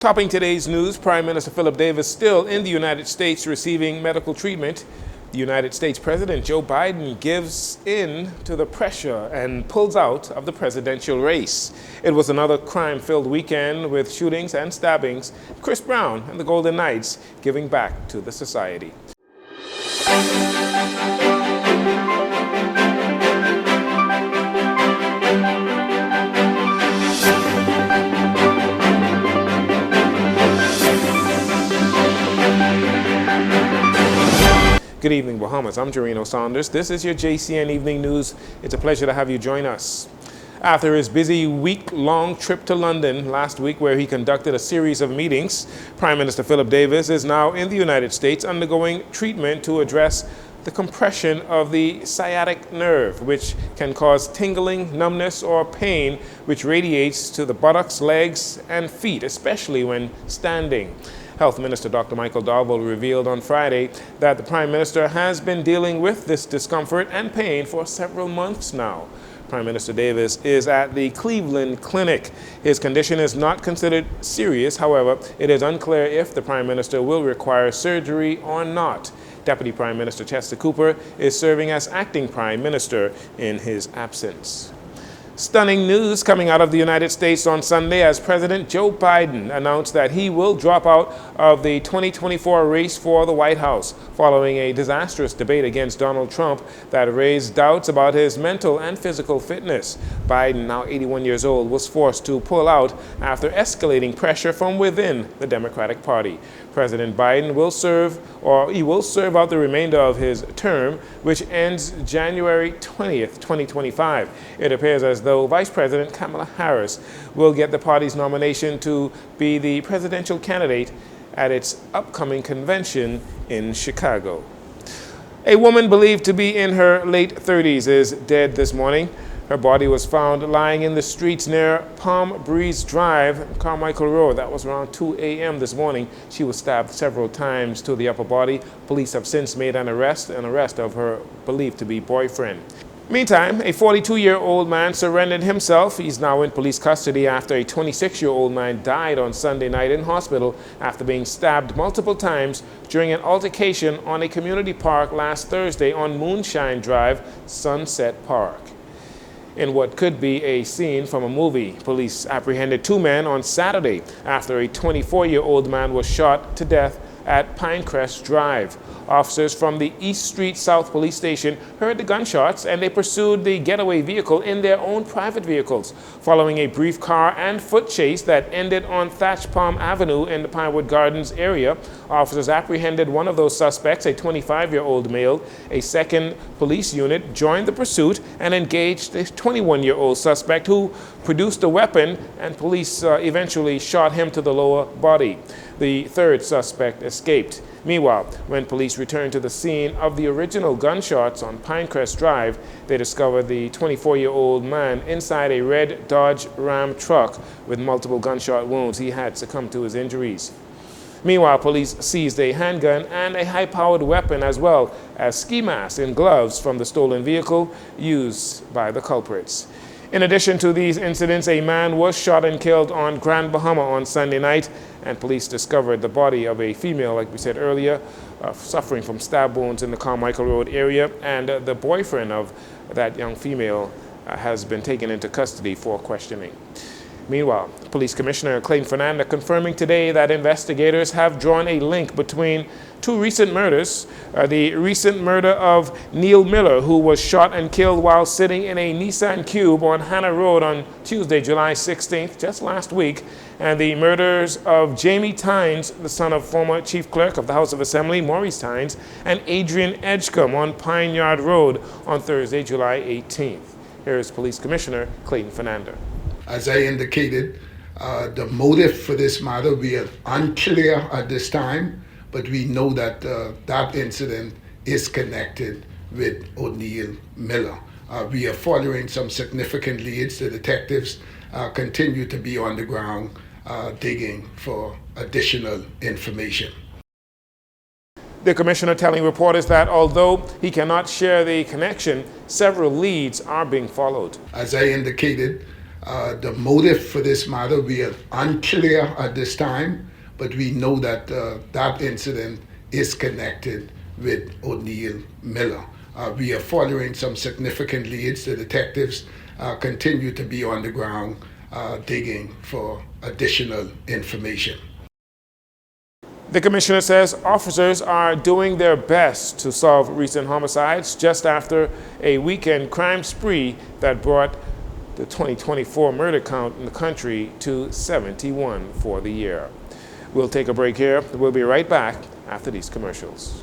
Topping today's news, Prime Minister Philip Davis still in the United States receiving medical treatment. The United States President Joe Biden gives in to the pressure and pulls out of the presidential race. It was another crime-filled weekend with shootings and stabbings. Chris Brown and the Golden Knights giving back to the society. Good evening, Bahamas. I'm Jarino Saunders. This is your JCN Evening News. It's a pleasure to have you join us. After his busy week-long trip to London last week, where he conducted a series of meetings, Prime Minister Philip Davis is now in the United States undergoing treatment to address the compression of the sciatic nerve, which can cause tingling, numbness, or pain, which radiates to the buttocks, legs, and feet, especially when standing. Health Minister Dr. Michael Darville revealed on Friday that the Prime Minister has been dealing with this discomfort and pain for several months now. Prime Minister Davis is at the Cleveland Clinic. His condition is not considered serious. However, it is unclear if the Prime Minister will require surgery or not. Deputy Prime Minister Chester Cooper is serving as acting Prime Minister in his absence. Stunning news coming out of the United States on Sunday as President Joe Biden announced that he will drop out of the 2024 race for the White House following a disastrous debate against Donald Trump that raised doubts about his mental and physical fitness. Biden, now 81 years old, was forced to pull out after escalating pressure from within the Democratic Party. President Biden will serve out the remainder of his term, which ends January 20th, 2025. It appears as though Vice President Kamala Harris will get the party's nomination to be the presidential candidate at its upcoming convention in Chicago. A woman believed to be in her late 30s is dead this morning. Her body was found lying in the streets near Palm Breeze Drive, Carmichael Road. That was around 2 a.m. this morning. She was stabbed several times to the upper body. Police have since made an arrest of her believed to be boyfriend. Meantime, a 42-year-old man surrendered himself. He's now in police custody after a 26-year-old man died on Sunday night in hospital after being stabbed multiple times during an altercation on a community park last Thursday on Moonshine Drive, Sunset Park. In what could be a scene from a movie, police apprehended two men on Saturday after a 24-year-old man was shot to death at Pinecrest Drive. Officers from the East Street South Police Station heard the gunshots and they pursued the getaway vehicle in their own private vehicles. Following a brief car and foot chase that ended on Thatch Palm Avenue in the Pinewood Gardens area, officers apprehended one of those suspects, a 25-year-old male. A second police unit joined the pursuit and engaged a 21-year-old suspect who produced a weapon, and police eventually shot him to the lower body. The third suspect escaped. Meanwhile, when police returned to the scene of the original gunshots on Pinecrest Drive, they discovered the 24-year-old man inside a red Dodge Ram truck with multiple gunshot wounds. He had succumbed to his injuries. Meanwhile, police seized a handgun and a high-powered weapon as well as ski masks and gloves from the stolen vehicle used by the culprits. In addition to these incidents, a man was shot and killed on Grand Bahama on Sunday night, and police discovered the body of a female, like we said earlier, suffering from stab wounds in the Carmichael Road area, and the boyfriend of that young female has been taken into custody for questioning. Meanwhile, Police Commissioner Clayton Fernanda confirming today that investigators have drawn a link between two recent murders. The recent murder of Neil Miller, who was shot and killed while sitting in a Nissan Cube on Hannah Road on Tuesday, July 16th, just last week, and the murders of Jamie Tynes, the son of former Chief Clerk of the House of Assembly, Maurice Tynes, and Adrian Edgecombe on Pine Yard Road on Thursday, July 18th. Here is Police Commissioner Clayton Fernanda. As I indicated, the motive for this matter, we are unclear at this time, but we know that that incident is connected with O'Neal Miller. We are following some significant leads. The detectives continue to be on the ground digging for additional information. The commissioner telling reporters that although he cannot share the connection, several leads are being followed. As I indicated, The motive for this matter, we are unclear at this time, but we know that that incident is connected with O'Neal Miller. We are following some significant leads. The detectives continue to be on the ground digging for additional information. The commissioner says officers are doing their best to solve recent homicides just after a weekend crime spree that brought the 2024 murder count in the country to 71 for the year. We'll take a break here. We'll be right back after these commercials.